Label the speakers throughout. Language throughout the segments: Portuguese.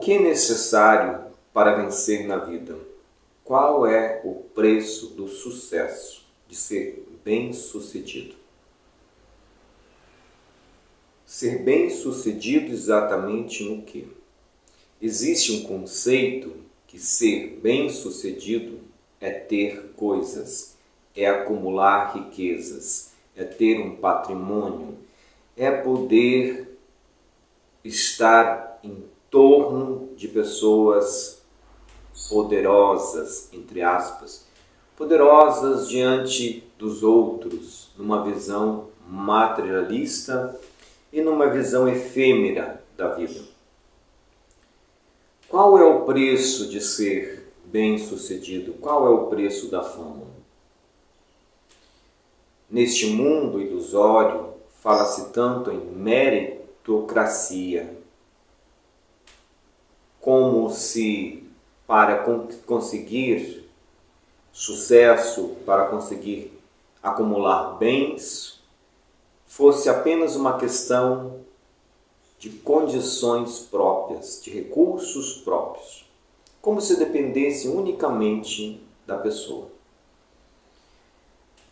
Speaker 1: que é necessário para vencer na vida? Qual é o preço do sucesso, de ser bem-sucedido? Ser bem-sucedido exatamente no quê? Existe um conceito que ser bem-sucedido é ter coisas, é acumular riquezas, é ter um patrimônio, é poder estar em torno de pessoas poderosas, entre aspas, poderosas diante dos outros, numa visão materialista e numa visão efêmera da vida. Qual é o preço de ser bem-sucedido? Qual é o preço da fama? Neste mundo ilusório, fala-se tanto em meritocracia, como se para conseguir sucesso, para conseguir acumular bens, fosse apenas uma questão de condições próprias, de recursos próprios, como se dependesse unicamente da pessoa.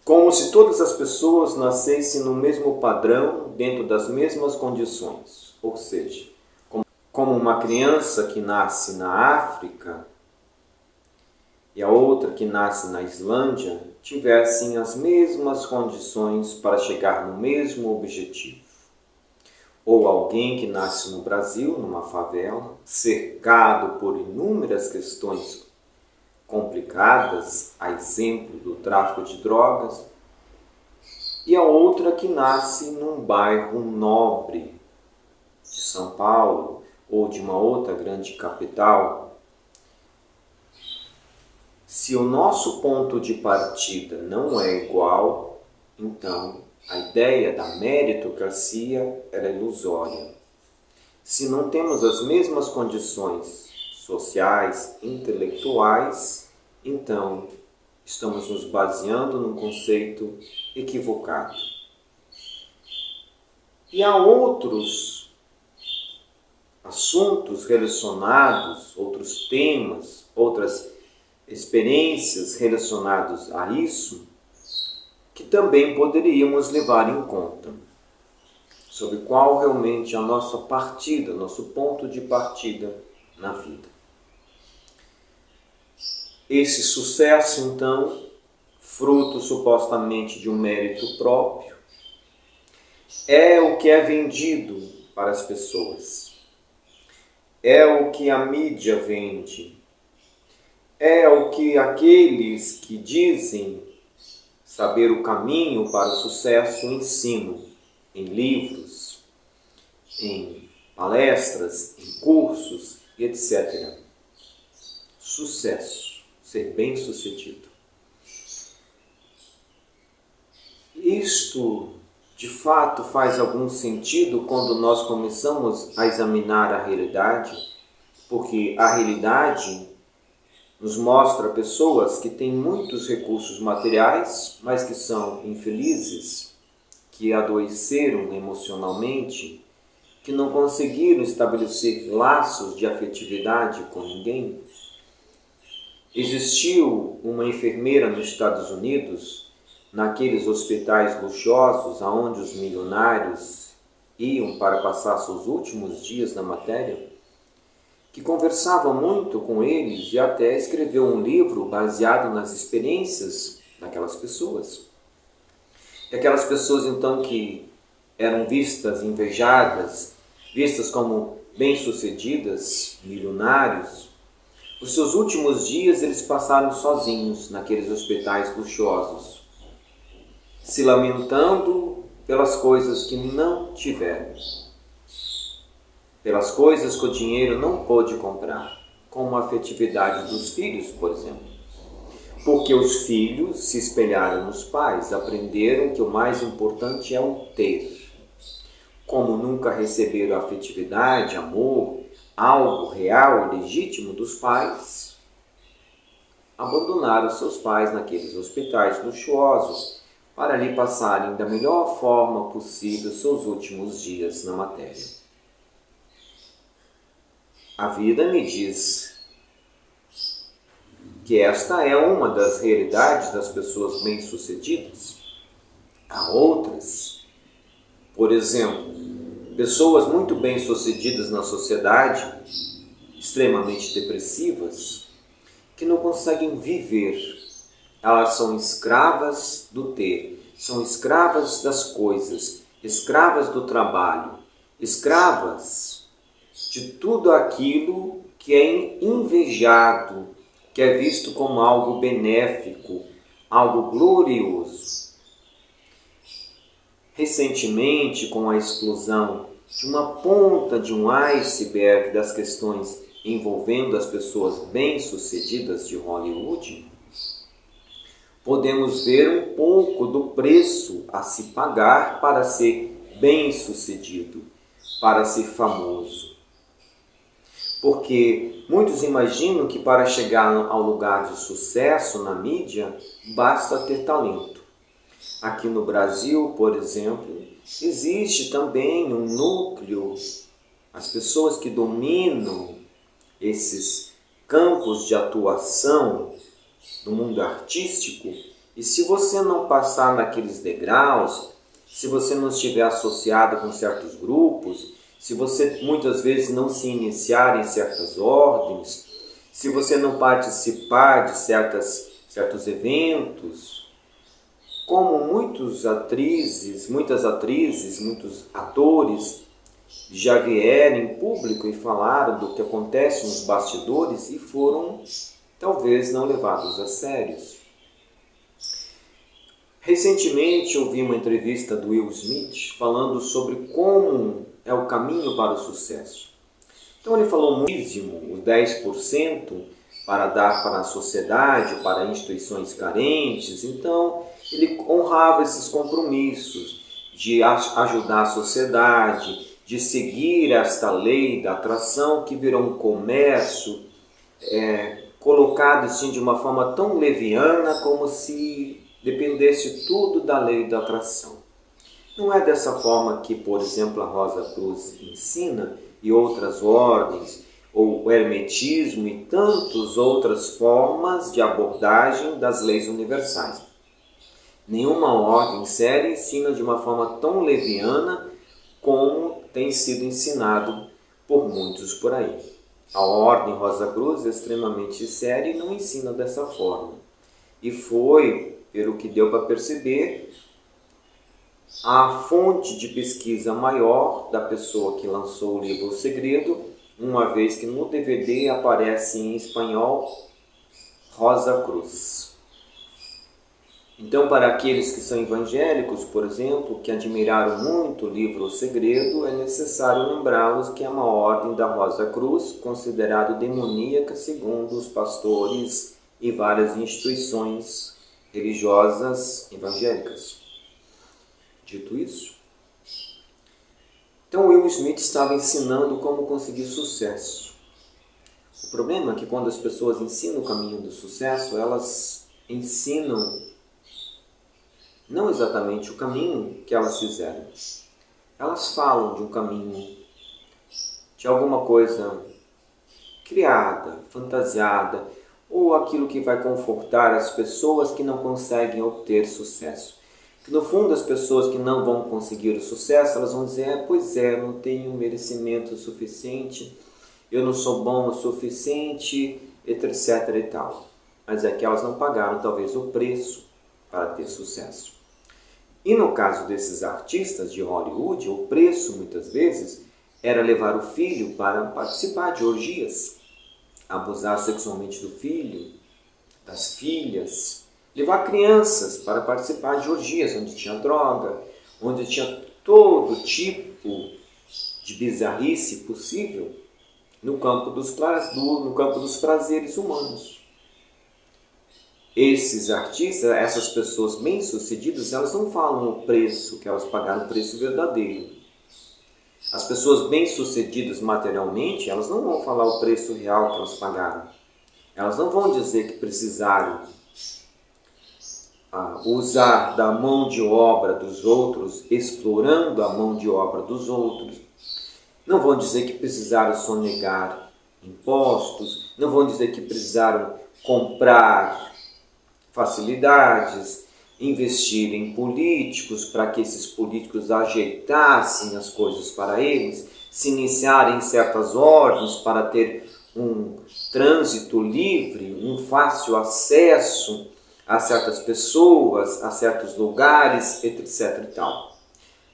Speaker 1: Como se todas as pessoas nascessem no mesmo padrão, dentro das mesmas condições. Ou seja, como uma criança que nasce na África e a outra que nasce na Islândia tivessem as mesmas condições para chegar no mesmo objetivo. Ou alguém que nasce no Brasil, numa favela, cercado por inúmeras questões complicadas, a exemplo do tráfico de drogas, e a outra que nasce num bairro nobre de São Paulo ou de uma outra grande capital. Se o nosso ponto de partida não é igual, então a ideia da meritocracia é ilusória. Se não temos as mesmas condições sociais, intelectuais, então estamos nos baseando num conceito equivocado. E há outros assuntos relacionados, outros temas, outras experiências relacionadas a isso, que também poderíamos levar em conta, sobre qual realmente é a nossa partida, nosso ponto de partida na vida. Esse sucesso, então, fruto supostamente de um mérito próprio, é o que é vendido para as pessoas, é o que a mídia vende, é o que aqueles que dizem saber o caminho para o sucesso ensinam em livros, em palestras, em cursos e etc. Sucesso, ser bem-sucedido. Isto, de fato, faz algum sentido quando nós começamos a examinar a realidade, porque a realidade nos mostra pessoas que têm muitos recursos materiais, mas que são infelizes, que adoeceram emocionalmente, que não conseguiram estabelecer laços de afetividade com ninguém. Existiu uma enfermeira nos Estados Unidos, naqueles hospitais luxuosos aonde os milionários iam para passar seus últimos dias na matéria, que conversava muito com eles e até escreveu um livro baseado nas experiências daquelas pessoas. E aquelas pessoas, então, que eram vistas, invejadas, vistas como bem-sucedidas, milionários, os seus últimos dias eles passaram sozinhos naqueles hospitais luxuosos, se lamentando pelas coisas que não tiveram, pelas coisas que o dinheiro não pôde comprar, como a afetividade dos filhos, por exemplo. Porque os filhos se espelharam nos pais, aprenderam que o mais importante é o ter. Como nunca receberam afetividade, amor, algo real e legítimo dos pais, abandonaram seus pais naqueles hospitais luxuosos para ali passarem da melhor forma possível seus últimos dias na matéria. a vida me diz que esta é uma das realidades das pessoas bem-sucedidas. Há outras, por exemplo, pessoas muito bem-sucedidas na sociedade, extremamente depressivas, que não conseguem viver. Elas são escravas do ter, são escravas das coisas, escravas do trabalho, escravas de tudo aquilo que é invejado, que é visto como algo benéfico, algo glorioso. Recentemente, com a explosão de uma ponta de um iceberg das questões envolvendo as pessoas bem-sucedidas de Hollywood, podemos ver um pouco do preço a se pagar para ser bem-sucedido, para ser famoso. Porque muitos imaginam que para chegar ao lugar de sucesso na mídia, basta ter talento. Aqui no Brasil, por exemplo, existe também um núcleo, as pessoas que dominam esses campos de atuação do mundo artístico, e se você não passar naqueles degraus, se você não estiver associado com certos grupos, se você muitas vezes não se iniciar em certas ordens, se você não participar de certos eventos, como muitas atrizes, muitos atores já vieram em público e falaram do que acontece nos bastidores e foram talvez não levados a sérios. Recentemente eu vi uma entrevista do Will Smith falando sobre como é o caminho para o sucesso. Então ele falou muitíssimo, os 10% para dar para a sociedade, para instituições carentes. Então ele honrava esses compromissos de ajudar a sociedade, de seguir esta lei da atração que virou um comércio colocado assim de uma forma tão leviana como se dependesse tudo da lei da atração. Não é dessa forma que, por exemplo, a Rosa Cruz ensina e outras ordens, ou o hermetismo e tantas outras formas de abordagem das leis universais. Nenhuma ordem séria ensina de uma forma tão leviana como tem sido ensinado por muitos por aí. A ordem Rosa Cruz é extremamente séria e não ensina dessa forma. E foi, pelo que deu para perceber, a fonte de pesquisa maior da pessoa que lançou o livro O Segredo, uma vez que no DVD aparece em espanhol Rosa Cruz. Então, para aqueles que são evangélicos, por exemplo, que admiraram muito o livro O Segredo, é necessário lembrá-los que é uma ordem da Rosa Cruz, considerada demoníaca segundo os pastores e várias instituições religiosas evangélicas. Dito isso, então Will Smith estava ensinando como conseguir sucesso. O problema é que quando as pessoas ensinam o caminho do sucesso, elas ensinam não exatamente o caminho que elas fizeram. Elas falam de um caminho, de alguma coisa criada, fantasiada, ou aquilo que vai confortar as pessoas que não conseguem obter sucesso. Que no fundo as pessoas que não vão conseguir o sucesso, elas vão dizer, pois é, eu não tenho merecimento suficiente, eu não sou bom o suficiente, etc e tal. Mas é que elas não pagaram talvez o preço para ter sucesso. E no caso desses artistas de Hollywood, o preço muitas vezes era levar o filho para participar de orgias, abusar sexualmente do filho, das filhas, levar crianças para participar de orgias onde tinha droga, onde tinha todo tipo de bizarrice possível no campo dos prazeres humanos. Esses artistas, essas pessoas bem-sucedidas, elas não falam o preço que elas pagaram, o preço verdadeiro. As pessoas bem-sucedidas materialmente, elas não vão falar o preço real que elas pagaram. Elas não vão dizer que precisaram usar da mão de obra dos outros, explorando a mão de obra dos outros. Não vão dizer que precisaram sonegar impostos, não vão dizer que precisaram comprar facilidades, investir em políticos para que esses políticos ajeitassem as coisas para eles, se iniciarem em certas ordens para ter um trânsito livre, um fácil acesso a certas pessoas, a certos lugares, etc. e tal.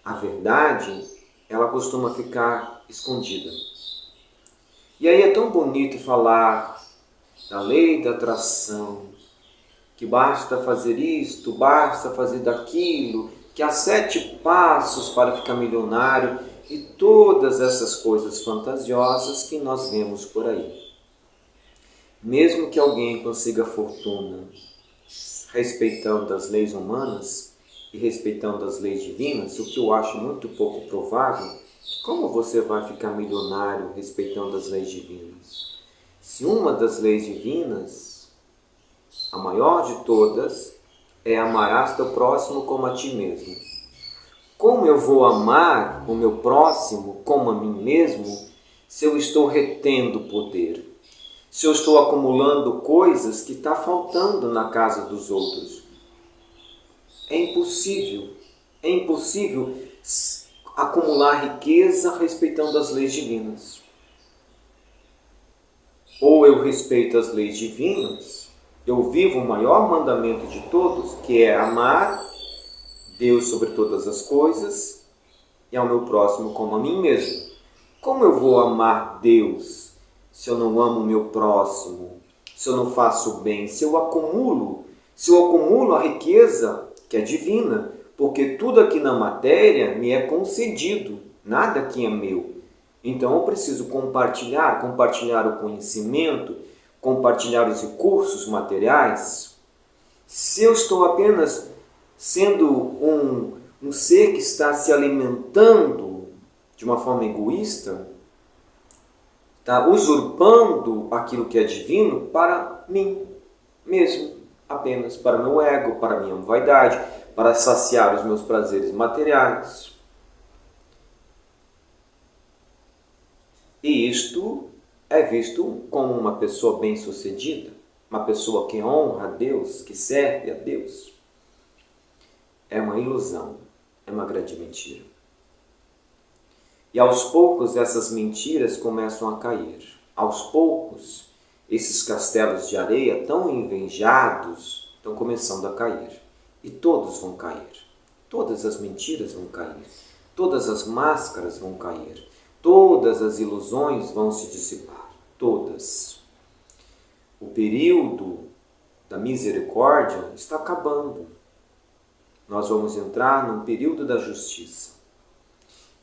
Speaker 1: A verdade, ela costuma ficar escondida. E aí é tão bonito falar da lei da atração, que basta fazer isto, basta fazer daquilo, que há 7 passos para ficar milionário e todas essas coisas fantasiosas que nós vemos por aí. Mesmo que alguém consiga fortuna respeitando as leis humanas e respeitando as leis divinas, o que eu acho muito pouco provável, como você vai ficar milionário respeitando as leis divinas? Se uma das leis divinas, a maior de todas, é amarás teu próximo como a ti mesmo. Como eu vou amar o meu próximo como a mim mesmo se eu estou retendo poder? Se eu estou acumulando coisas que está faltando na casa dos outros? É impossível acumular riqueza respeitando as leis divinas. Ou eu respeito as leis divinas, eu vivo o maior mandamento de todos, que é amar Deus sobre todas as coisas e ao meu próximo como a mim mesmo. Como eu vou amar Deus se eu não amo o meu próximo, se eu não faço bem, se eu acumulo a riqueza que é divina, porque tudo aqui na matéria me é concedido, nada aqui é meu. Então eu preciso compartilhar o conhecimento, compartilhar os recursos materiais. Se eu estou apenas sendo um ser que está se alimentando de uma forma egoísta, está usurpando aquilo que é divino para mim mesmo, apenas para meu ego, para minha vaidade, para saciar os meus prazeres materiais. E isto é visto como uma pessoa bem-sucedida, uma pessoa que honra a Deus, que serve a Deus. É uma ilusão, é uma grande mentira. E aos poucos essas mentiras começam a cair. Aos poucos, esses castelos de areia tão invejados estão começando a cair. E todos vão cair. Todas as mentiras vão cair. Todas as máscaras vão cair. Todas as ilusões vão se dissipar. Todas. O período da misericórdia está acabando. Nós vamos entrar num período da justiça.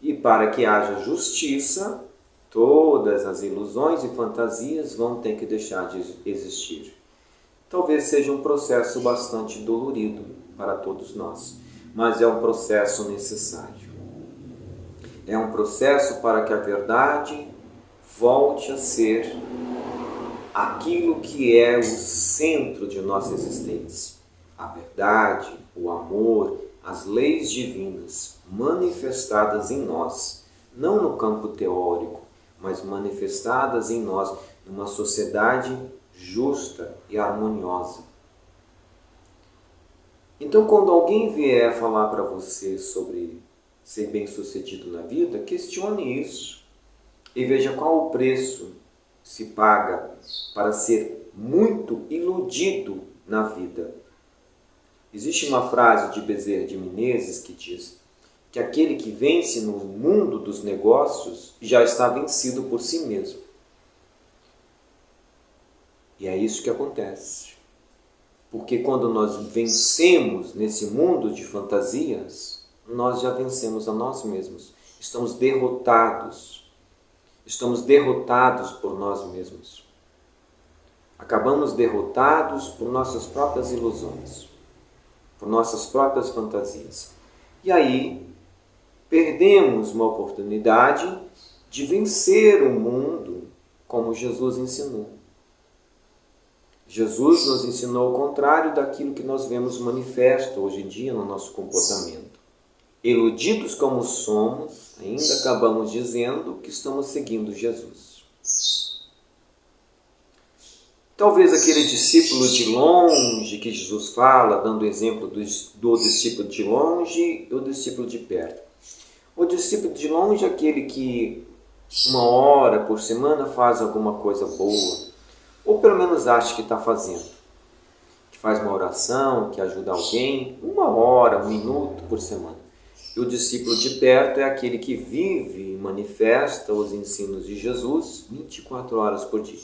Speaker 1: E para que haja justiça, todas as ilusões e fantasias vão ter que deixar de existir. Talvez seja um processo bastante dolorido para todos nós, mas é um processo necessário. É um processo para que a verdade volte a ser aquilo que é o centro de nossa existência. A verdade, o amor, as leis divinas manifestadas em nós, não no campo teórico, mas manifestadas em nós numa sociedade justa e harmoniosa. Então, quando alguém vier falar para você sobre ser bem-sucedido na vida, questione isso e veja qual o preço se paga para ser muito iludido na vida. Existe uma frase de Bezerra de Menezes que diz que aquele que vence no mundo dos negócios já está vencido por si mesmo. E é isso que acontece. Porque quando nós vencemos nesse mundo de fantasias, nós já vencemos a nós mesmos. Estamos derrotados. Estamos derrotados por nós mesmos. Acabamos derrotados por nossas próprias ilusões, por nossas próprias fantasias. E aí, perdemos uma oportunidade de vencer o mundo como Jesus ensinou. Jesus nos ensinou o contrário daquilo que nós vemos manifesto hoje em dia no nosso comportamento. Iludidos como somos, ainda acabamos dizendo que estamos seguindo Jesus. Talvez aquele discípulo de longe que Jesus fala, dando exemplo do discípulo de longe e o discípulo de perto. O discípulo de longe é aquele que 1 hora por semana faz alguma coisa boa, ou pelo menos acha que está fazendo, que faz uma oração, que ajuda alguém, 1 hora, 1 minuto por semana. E o discípulo de perto é aquele que vive e manifesta os ensinos de Jesus 24 horas por dia.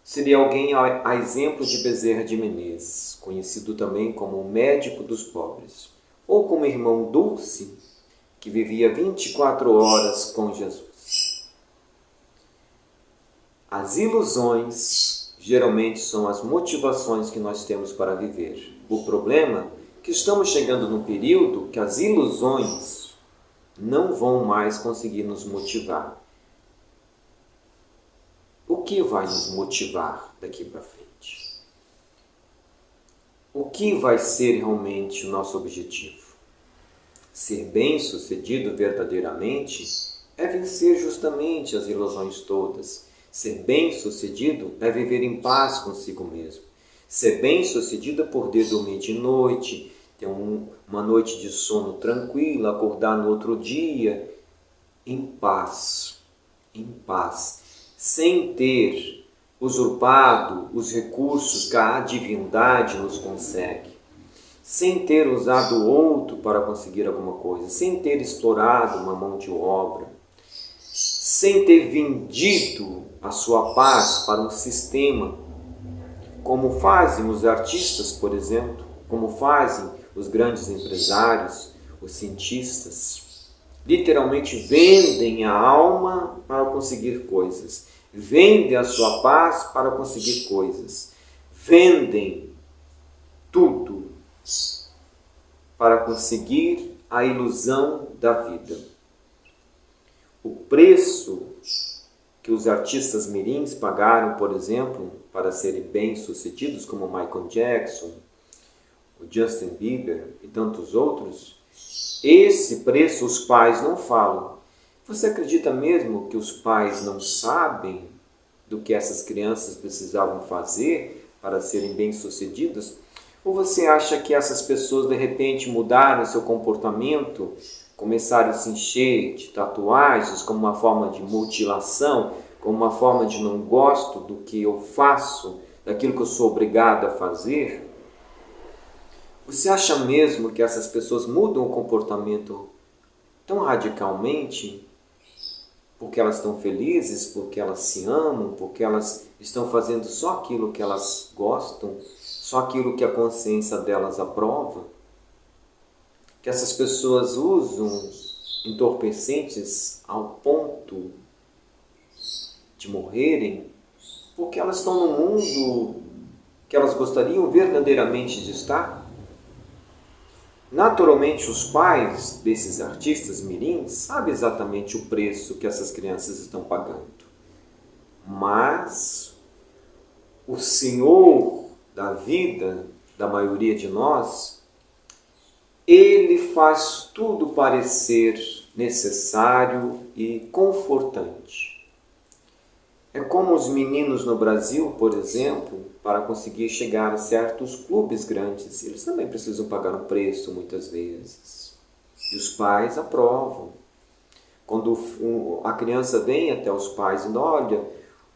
Speaker 1: Seria alguém a exemplo de Bezerra de Menezes, conhecido também como o médico dos pobres, ou como irmão Dulce, que vivia 24 horas com Jesus. As ilusões geralmente são as motivações que nós temos para viver. O problema é que estamos chegando num período que as ilusões não vão mais conseguir nos motivar. O que vai nos motivar daqui para frente? O que vai ser realmente o nosso objetivo? Ser bem-sucedido verdadeiramente é vencer justamente as ilusões todas. Ser bem-sucedido é viver em paz consigo mesmo. Ser bem-sucedido é poder dormir de noite, ter uma noite de sono tranquila, acordar no outro dia em paz, sem ter usurpado os recursos que a divindade nos concede, sem ter usado o outro para conseguir alguma coisa, sem ter explorado uma mão de obra, sem ter vendido a sua paz para um sistema, como fazem os artistas, por exemplo, como fazem os grandes empresários, os cientistas. Literalmente vendem a alma para conseguir coisas, vendem a sua paz para conseguir coisas, vendem tudo para conseguir a ilusão da vida. O preço que os artistas mirins pagaram, por exemplo, para serem bem-sucedidos, como Michael Jackson, o Justin Bieber e tantos outros, esse preço os pais não falam. Você acredita mesmo que os pais não sabem do que essas crianças precisavam fazer para serem bem-sucedidas? Ou você acha que essas pessoas de repente mudaram seu comportamento, começaram a se encher de tatuagens como uma forma de mutilação, como uma forma de não gosto do que eu faço, daquilo que eu sou obrigado a fazer? Você acha mesmo que essas pessoas mudam o comportamento tão radicalmente porque elas estão felizes, porque elas se amam, porque elas estão fazendo só aquilo que elas gostam, só aquilo que a consciência delas aprova? Que essas pessoas usam entorpecentes ao ponto de morrerem porque elas estão no mundo que elas gostariam verdadeiramente de estar? Naturalmente, os pais desses artistas mirins sabem exatamente o preço que essas crianças estão pagando. Mas o Senhor da vida da maioria de nós, Ele faz tudo parecer necessário e confortante. É como os meninos no Brasil, por exemplo, para conseguir chegar a certos clubes grandes, eles também precisam pagar um preço muitas vezes. E os pais aprovam. Quando a criança vem até os pais e diz: olha,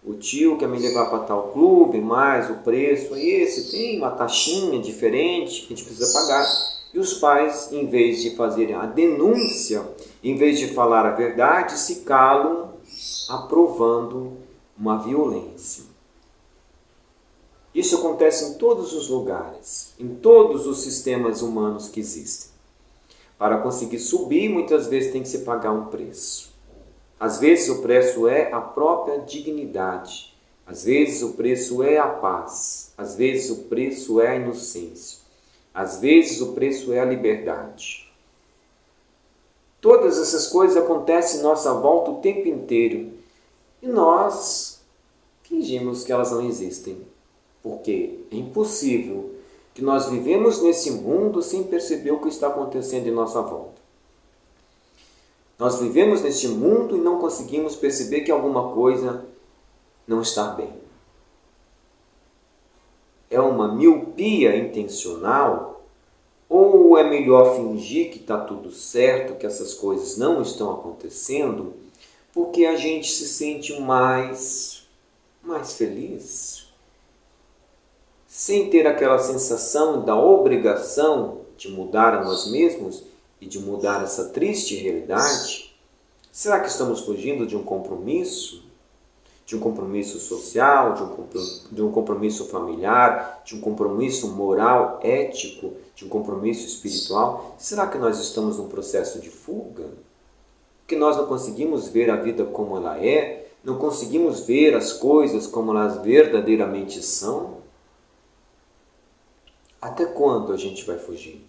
Speaker 1: o tio quer me levar para tal clube, mas o preço é esse, tem uma taxinha diferente que a gente precisa pagar. E os pais, em vez de fazerem a denúncia, em vez de falar a verdade, se calam, aprovando uma violência. Isso acontece em todos os lugares, em todos os sistemas humanos que existem. Para conseguir subir, muitas vezes tem que se pagar um preço. Às vezes o preço é a própria dignidade. Às vezes o preço é a paz. Às vezes o preço é a inocência. Às vezes o preço é a liberdade. Todas essas coisas acontecem em nossa volta o tempo inteiro. E nós fingimos que elas não existem. Porque é impossível que nós vivemos nesse mundo sem perceber o que está acontecendo em nossa volta. Nós vivemos neste mundo e não conseguimos perceber que alguma coisa não está bem. é uma miopia intencional? Ou é melhor fingir que está tudo certo, que essas coisas não estão acontecendo, porque a gente se sente mais feliz, sem ter aquela sensação da obrigação de mudar a nós mesmos e de mudar essa triste realidade? Será que estamos fugindo de um compromisso? De um compromisso social, de um compromisso familiar, de um compromisso moral, ético, de um compromisso espiritual? Será que nós estamos num processo de fuga? Que nós não conseguimos ver a vida como ela é, não conseguimos ver as coisas como elas verdadeiramente são? Até quando a gente vai fugir?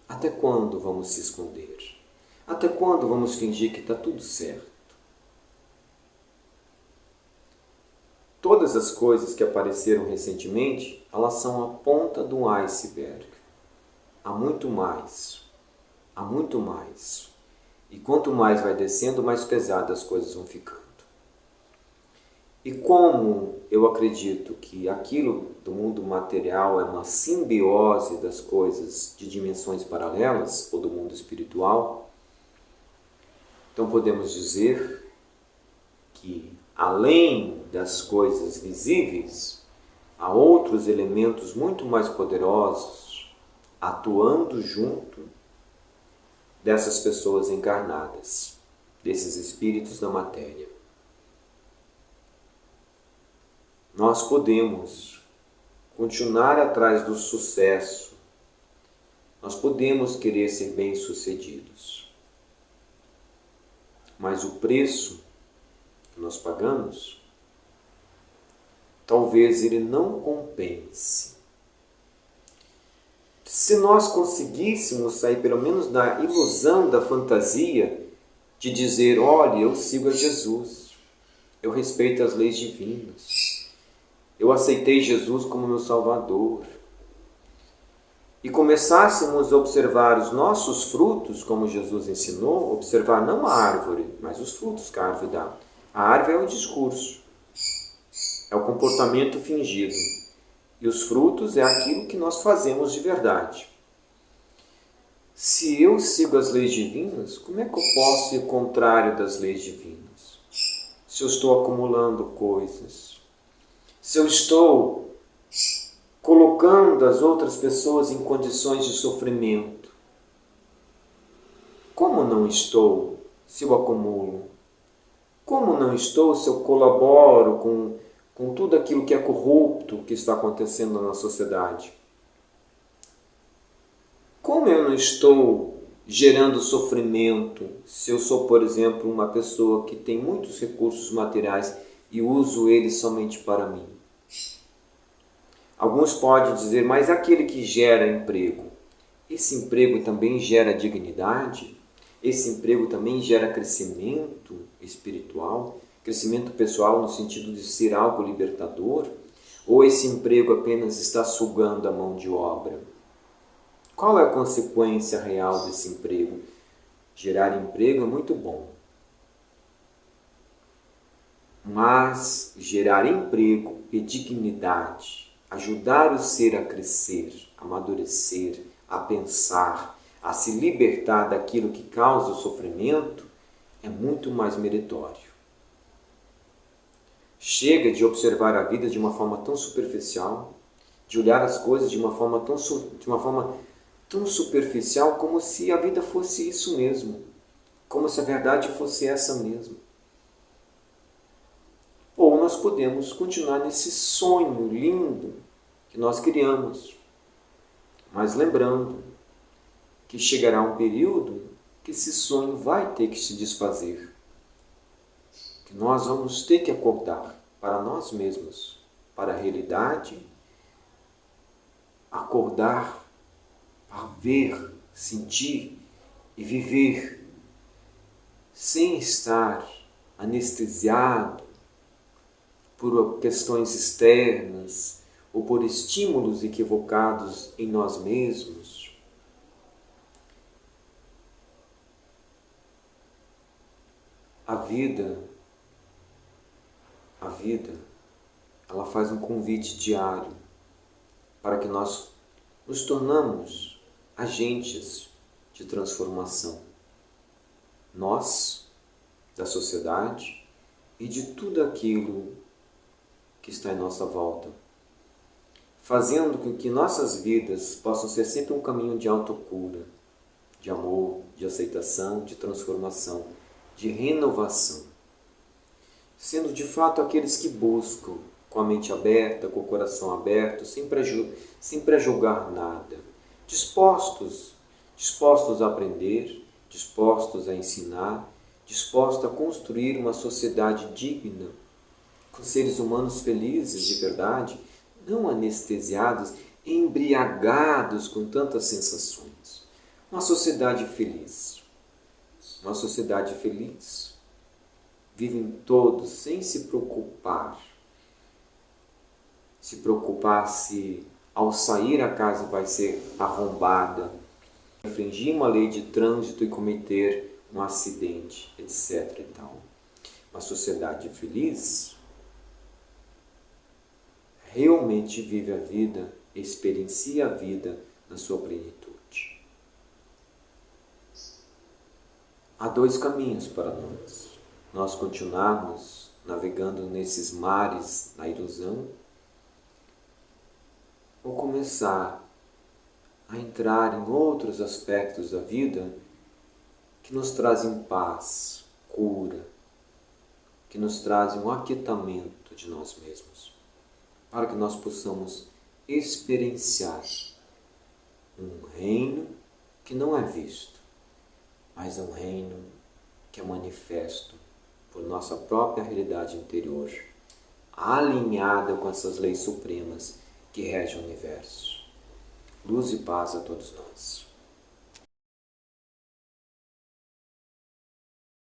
Speaker 1: Até quando vamos se esconder? Até quando vamos fingir que está tudo certo? Todas as coisas que apareceram recentemente, elas são a ponta do iceberg. Há muito mais. Há muito mais. E quanto mais vai descendo, mais pesadas as coisas vão ficando. E como eu acredito que aquilo do mundo material é uma simbiose das coisas de dimensões paralelas, ou do mundo espiritual, então podemos dizer que, além das coisas visíveis, há outros elementos muito mais poderosos atuando junto dessas pessoas encarnadas, desses espíritos da matéria. Nós podemos continuar atrás do sucesso, nós podemos querer ser bem-sucedidos, mas o preço que nós pagamos, talvez ele não compense. Se nós conseguíssemos sair pelo menos da ilusão, da fantasia de dizer, olha, eu sigo a Jesus, eu respeito as leis divinas, eu aceitei Jesus como meu Salvador, e começássemos a observar os nossos frutos, como Jesus ensinou, observar não a árvore, mas os frutos que a árvore dá. A árvore é o discurso, é o comportamento fingido, e os frutos é aquilo que nós fazemos de verdade. Se eu sigo as leis divinas, como é que eu posso ir contrário das leis divinas? Se eu estou acumulando coisas, se eu estou colocando as outras pessoas em condições de sofrimento, como não estou se eu acumulo? Como não estou se eu colaboro com tudo aquilo que é corrupto que está acontecendo na sociedade? Como eu não estou gerando sofrimento se eu sou, por exemplo, uma pessoa que tem muitos recursos materiais e uso eles somente para mim? Alguns podem dizer, mas aquele que gera emprego, esse emprego também gera dignidade? Esse emprego também gera crescimento espiritual, crescimento pessoal no sentido de ser algo libertador? Ou esse emprego apenas está sugando a mão de obra? Qual é a consequência real desse emprego? Gerar emprego é muito bom, mas gerar emprego e dignidade, ajudar o ser a crescer, a amadurecer, a pensar, a se libertar daquilo que causa o sofrimento, é muito mais meritório. Chega de observar a vida de uma forma tão superficial, de olhar as coisas de uma forma tão superficial, como se a vida fosse isso mesmo, como se a verdade fosse essa mesmo. Ou nós podemos continuar nesse sonho lindo que nós criamos, mas lembrando que chegará um período que esse sonho vai ter que se desfazer, que nós vamos ter que acordar para nós mesmos, para a realidade, acordar para ver, sentir e viver sem estar anestesiado por questões externas ou por estímulos equivocados em nós mesmos. A vida, ela faz um convite diário para que nós nos tornamos agentes de transformação. Nós, da sociedade e de tudo aquilo que está em nossa volta, fazendo com que nossas vidas possam ser sempre um caminho de autocura, de amor, de aceitação, de transformação, de renovação. Sendo de fato aqueles que buscam com a mente aberta, com o coração aberto, sem prejulgar nada, dispostos a aprender, dispostos a ensinar, dispostos a construir uma sociedade digna, com seres humanos felizes de verdade, não anestesiados, embriagados com tantas sensações. Uma sociedade feliz. Uma sociedade feliz. Vivem todos sem se preocupar. Se preocupar se ao sair a casa vai ser arrombada, infringir uma lei de trânsito e cometer um acidente, etc. e tal. Uma sociedade feliz realmente vive a vida, experiencia a vida na sua plenitude. Há dois caminhos para nós. Nós continuarmos navegando nesses mares da ilusão ou começar a entrar em outros aspectos da vida que nos trazem paz, cura, que nos trazem um aquietamento de nós mesmos, para que nós possamos experienciar um reino que não é visto, mas é um reino que é manifesto por nossa própria realidade interior, alinhada com essas leis supremas que regem o universo. Luz e paz a todos nós.